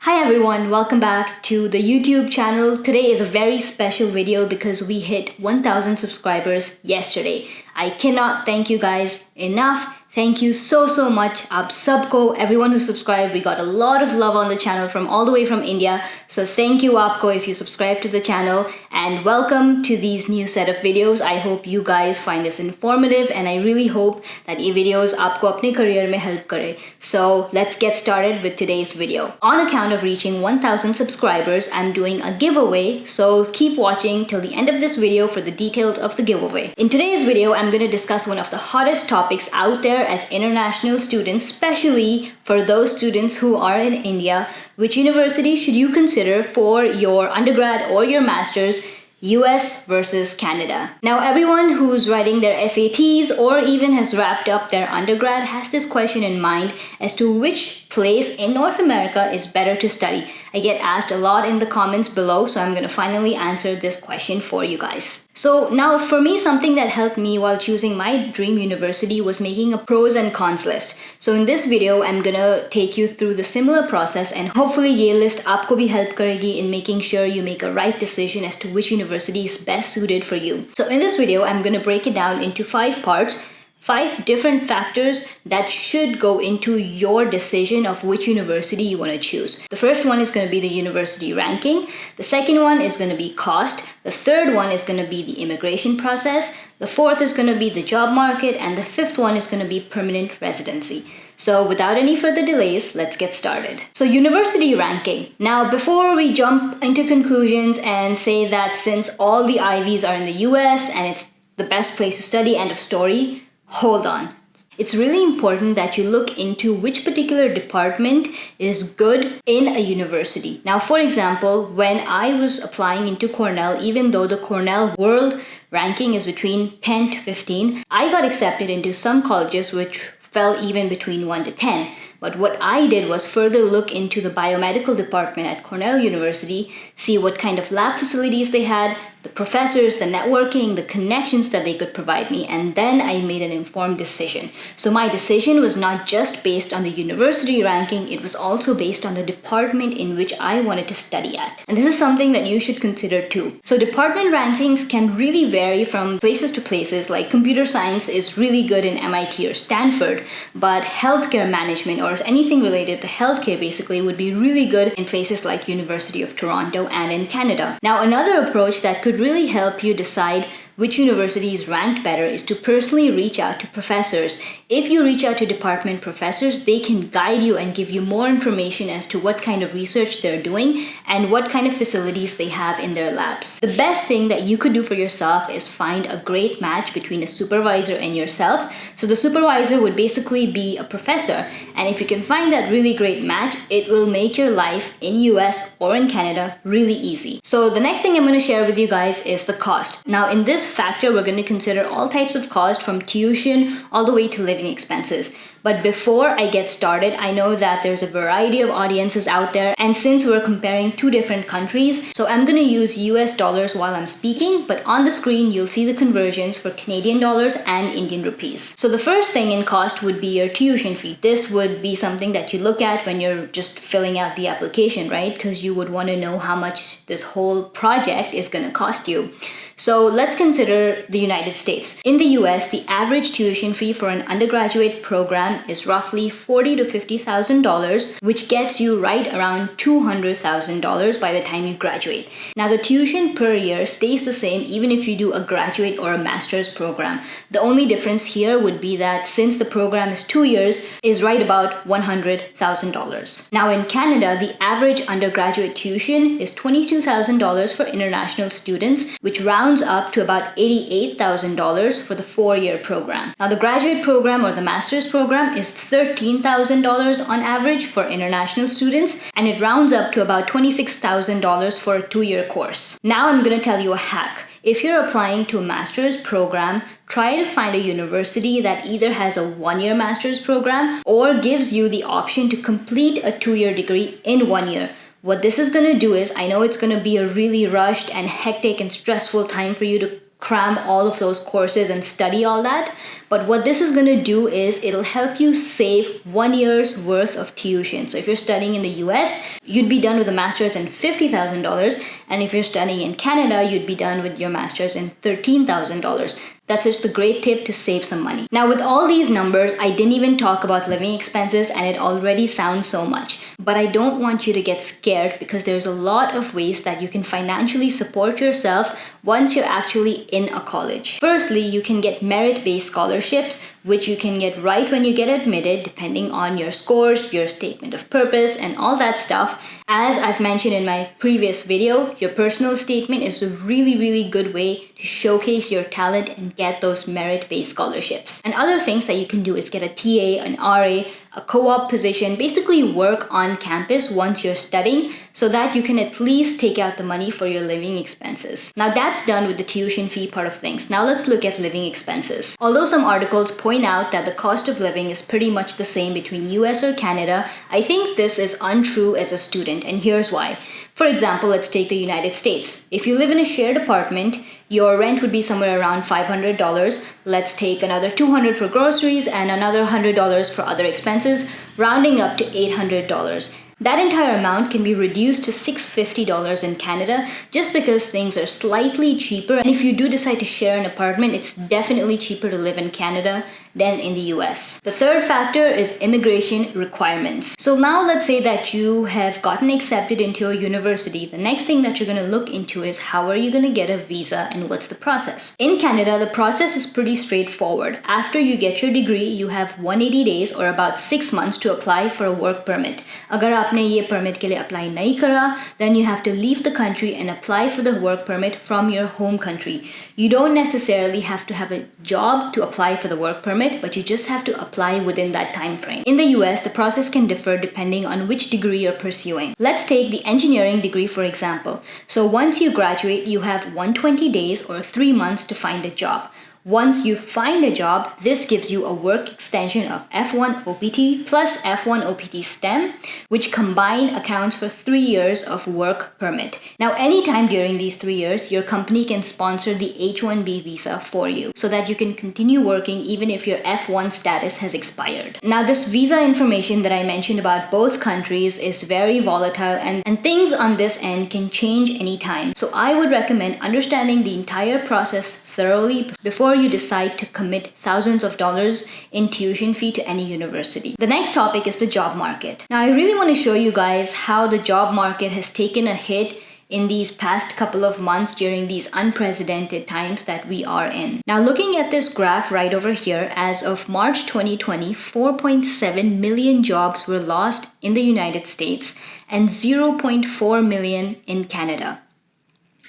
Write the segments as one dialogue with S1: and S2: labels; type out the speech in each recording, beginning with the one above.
S1: Hi everyone, welcome back to the YouTube channel. Today is a very special video because we hit 1000 subscribers yesterday. I cannot thank you guys enough. Thank you so much. Aap sabko, everyone who subscribed. We got a lot of love on the channel from all the way from India. So thank you aapko if you subscribe to the channel, and welcome to these new set of videos. I hope you guys find this informative, and I really hope that these videos aapko apne career mein help kare. So let's get started with today's video. On account of reaching 1000 subscribers, I'm doing a giveaway. So keep watching till the end of this video for the details of the giveaway. In today's video, I'm going to discuss one of the hottest topics out there as international students, especially for those students who are in India. Which university should you consider for your undergrad or your master's? US versus Canada. Now, everyone who's writing their SATs or even has wrapped up their undergrad has this question in mind as to which place in North America is better to study. I get asked a lot in the comments below, so I'm going to finally answer this question for you guys. So now for me, something that helped me while choosing my dream university was making a pros and cons list. So in this video, I'm gonna take you through the similar process, and hopefully ye list aapko bhi help karegi in making sure you make a right decision as to which university is best suited for you. So in this video, I'm gonna break it down into 5 parts. 5 different factors that should go into your decision of which university you want to choose. The first one is going to be the university ranking. The second one is going to be cost. The third one is going to be the immigration process. The fourth is going to be the job market. And the fifth one is going to be permanent residency. So without any further delays, let's get started. So university ranking. Now, before we jump into conclusions and say that since all the Ivies are in the US and it's the best place to study, end of story, hold on. It's really important that you look into which particular department is good in a university. Now, for example, when I was applying into Cornell, even though the Cornell world ranking is between 10 to 15, I got accepted into some colleges which fell even between 1 to 10. But what I did was further look into the biomedical department at Cornell University, see what kind of lab facilities they had, the professors, the networking, the connections that they could provide me, and then I made an informed decision. So my decision was not just based on the university ranking, it was also based on the department in which I wanted to study at. And this is something that you should consider too. So department rankings can really vary from places to places, like computer science is really good in MIT or Stanford, but healthcare management or anything related to healthcare basically would be really good in places like University of Toronto and in Canada. Now, another approach that could really help you decide which university is ranked better is to personally reach out to professors. If you reach out to department professors, they can guide you and give you more information as to what kind of research they're doing and what kind of facilities they have in their labs. The best thing that you could do for yourself is find a great match between a supervisor and yourself. So the supervisor would basically be a professor, and if you can find that really great match, it will make your life in US or in Canada really easy. So the next thing I'm going to share with you guys is the cost. Now, in this factor, we're going to consider all types of cost from tuition all the way to living expenses. But before I get started, I know that there's a variety of audiences out there, and since we're comparing 2 different countries, so I'm going to use US dollars while I'm speaking, but on the screen you'll see the conversions for Canadian dollars and Indian rupees. So the first thing in cost would be your tuition fee. This would be something that you look at when you're just filling out the application, right? Because you would want to know how much this whole project is going to cost you. So let's consider the United States. In the US, the average tuition fee for an undergraduate program is roughly $40,000 to $50,000, which gets you right around $200,000 by the time you graduate. Now, the tuition per year stays the same even if you do a graduate or a master's program. The only difference here would be that since the program is 2 years, is right about $100,000. Now, in Canada, the average undergraduate tuition is $22,000 for international students, which rounds up to about $88,000 for the 4-year program. Now, the graduate program or the master's program is $13,000 on average for international students, and it rounds up to about $26,000 for a 2-year course. Now, I'm going to tell you a hack. If you're applying to a master's program, try to find a university that either has a 1-year master's program or gives you the option to complete a 2-year degree in 1 year. What this is going to do is, I know it's going to be a really rushed and hectic and stressful time for you to cram all of those courses and study all that. But what this is going to do is it'll help you save 1 year's worth of tuition. So if you're studying in the US, you'd be done with a master's in $50,000. And if you're studying in Canada, you'd be done with your master's in $13,000. That's just a great tip to save some money. Now, with all these numbers, I didn't even talk about living expenses, and it already sounds so much. But I don't want you to get scared, because there's a lot of ways that you can financially support yourself once you're actually in a college. Firstly, you can get merit-based scholarships, which you can get right when you get admitted, depending on your scores, your statement of purpose, and all that stuff. As I've mentioned in my previous video, your personal statement is a really, really good way to showcase your talent and get those merit-based scholarships. And other things that you can do is get a TA, an RA, a co-op position, basically work on campus once you're studying, so that you can at least take out the money for your living expenses. Now that's done with the tuition fee part of things. Now let's look at living expenses. Although some articles point out that the cost of living is pretty much the same between US or Canada, I think this is untrue as a student, and here's why. For example, let's take the United States. If you live in a shared apartment, your rent would be somewhere around $500. Let's take another $200 for groceries and another $100 for other expenses, rounding up to $800. That entire amount can be reduced to $650 in Canada, just because things are slightly cheaper. And if you do decide to share an apartment, it's definitely cheaper to live in Canada than in the US. The third factor is immigration requirements. So now let's say that you have gotten accepted into a university. The next thing that you're going to look into is how are you going to get a visa and what's the process. In Canada, the process is pretty straightforward. After you get your degree, you have 180 days or about 6 months to apply for a work permit. Agar aapne ye permit ke liye apply nahi kara, then you have to leave the country and apply for the work permit from your home country. You don't necessarily have to have a job to apply for the work permit, but you just have to apply within that time frame. In the US, the process can differ depending on which degree you're pursuing. Let's take the engineering degree for example. So once you graduate, you have 120 days or 3 months to find a job. Once you find a job, this gives you a work extension of F1 OPT plus F1 OPT STEM, which combined accounts for 3 years of work permit. Now, anytime during these 3 years, your company can sponsor the H1B visa for you so that you can continue working even if your F1 status has expired. Now, this visa information that I mentioned about both countries is very volatile, and things on this end can change anytime. So I would recommend understanding the entire process thoroughly before you decide to commit thousands of dollars in tuition fee to any university. The next topic is the job market. Now, I really want to show you guys how the job market has taken a hit in these past couple of months during these unprecedented times that we are in. Now, looking at this graph right over here, as of March 2020, 4.7 million jobs were lost in the United States and 0.4 million in Canada.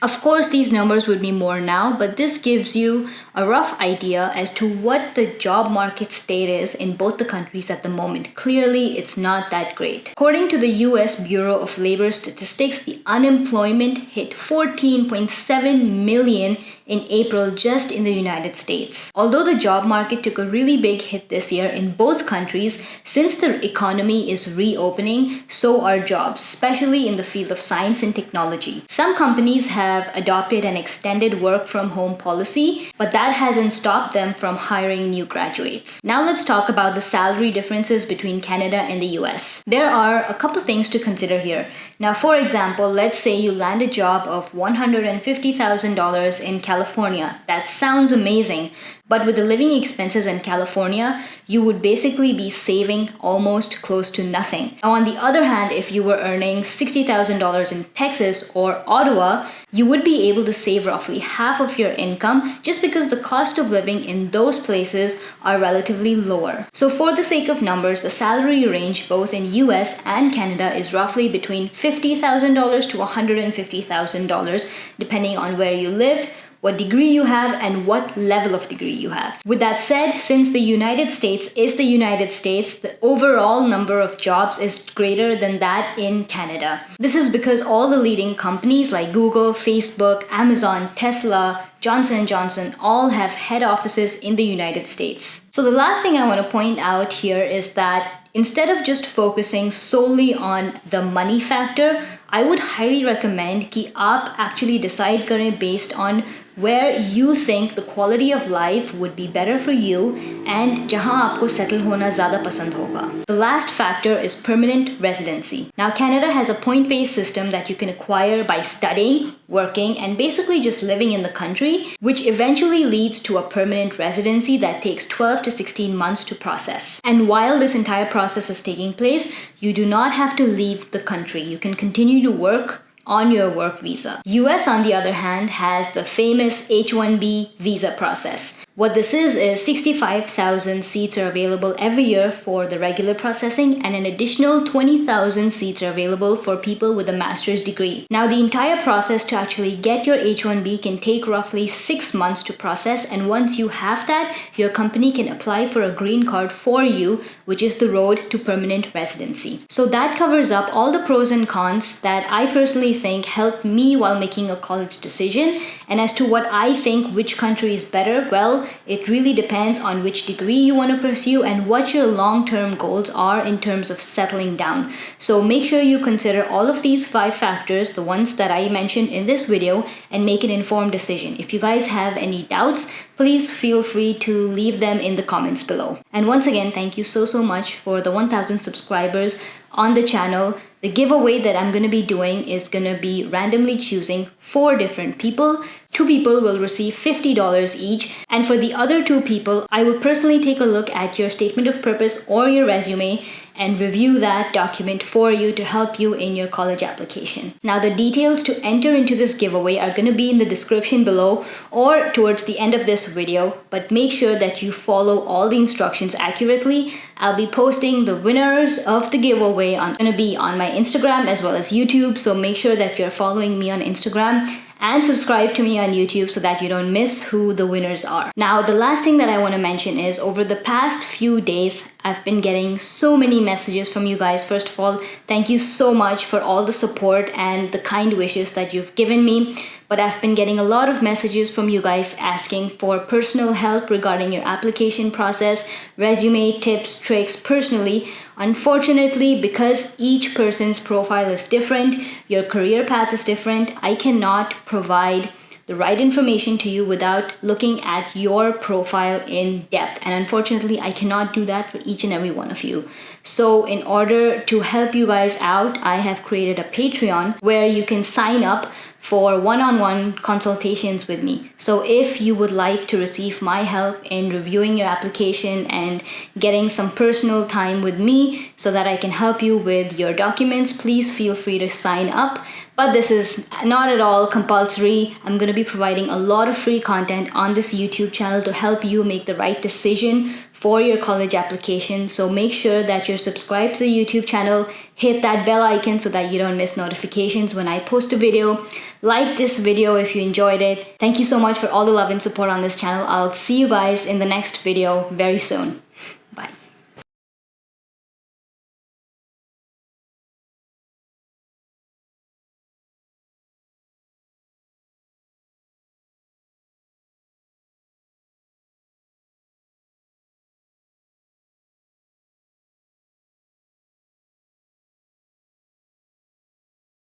S1: Of course, these numbers would be more now, but this gives you a rough idea as to what the job market state is in both the countries at the moment. Clearly, it's not that great. According to the US Bureau of Labor Statistics, the unemployment hit 14.7 million in April just in the United States. Although the job market took a really big hit this year in both countries, since the economy is reopening, so are jobs, especially in the field of science and technology. Some companies have adopted an extended work from home policy, but that hasn't stopped them from hiring new graduates. Now let's talk about the salary differences between Canada and the US. There are a couple things to consider here. Now, for example, let's say you land a job of $150,000 in California. That sounds amazing, but with the living expenses in California, you would basically be saving almost close to nothing. Now, on the other hand, if you were earning $60,000 in Texas or Ottawa, you would be able to save roughly half of your income just because the cost of living in those places are relatively lower. So for the sake of numbers, the salary range both in US and Canada is roughly between $50,000 to $150,000, depending on where you live, what degree you have, and what level of degree you have. With that said, since the United States is the United States, the overall number of jobs is greater than that in Canada. This is because all the leading companies like Google, Facebook, Amazon, Tesla, Johnson & Johnson all have head offices in the United States. So the last thing I want to point out here is that instead of just focusing solely on the money factor, I would highly recommend कि आप actually decide करें based on where you think the quality of life would be better for you and जहां आपको settle होना ज़्यादा पसंद होगा. The last factor is permanent residency. Now, Canada has a point-based system that you can acquire by studying, working, and basically just living in the country, which eventually leads to a permanent residency that takes 12 to 16 months to process. And while this entire process is taking place, you do not have to leave the country. You can continue to work on your work visa. US, on the other hand, has the famous H-1B visa process. What this is 65,000 seats are available every year for the regular processing, and an additional 20,000 seats are available for people with a master's degree. Now, the entire process to actually get your H-1B can take roughly 6 months to process, and once you have that, your company can apply for a green card for you, which is the road to permanent residency. So that covers up all the pros and cons that I personally think helped me while making a college decision. And as to what I think which country is better, well, it really depends on which degree you want to pursue and what your long-term goals are in terms of settling down. So make sure you consider all of these 5 factors, the ones that I mentioned in this video, and make an informed decision. If you guys have any doubts, please feel free to leave them in the comments below. And once again, thank you so much for the 1,000 subscribers on the channel. The giveaway that I'm going to be doing is going to be randomly choosing 4 different people. 2 people will receive $50 each, and for the other 2 people, I will personally take a look at your statement of purpose or your resume and review that document for you to help you in your college application. Now, the details to enter into this giveaway are going to be in the description below or towards the end of this video, but make sure that you follow all the instructions accurately. I'll be posting the winners of the giveaway going to be on my Instagram as well as YouTube, so make sure that you're following me on Instagram and subscribe to me on YouTube so that you don't miss who the winners are. Now, the last thing that I want to mention is over the past few days, I've been getting so many messages from you guys. First of all, thank you so much for all the support and the kind wishes that you've given me. But I've been getting a lot of messages from you guys asking for personal help regarding your application process, resume, tips, tricks personally. Unfortunately, because each person's profile is different, your career path is different, I cannot provide the right information to you without looking at your profile in depth. And unfortunately, I cannot do that for each and every one of you. So in order to help you guys out, I have created a Patreon where you can sign up for one-on-one consultations with me. So if you would like to receive my help in reviewing your application and getting some personal time with me so that I can help you with your documents, please feel free to sign up. But this is not at all compulsory. I'm going to be providing a lot of free content on this YouTube channel to help you make the right decision for your college application. So make sure that you're subscribed to the YouTube channel, hit that bell icon so that you don't miss notifications when I post a video. Like this video if you enjoyed it. Thank you so much for all the love and support on this channel. I'll see you guys in the next video very soon.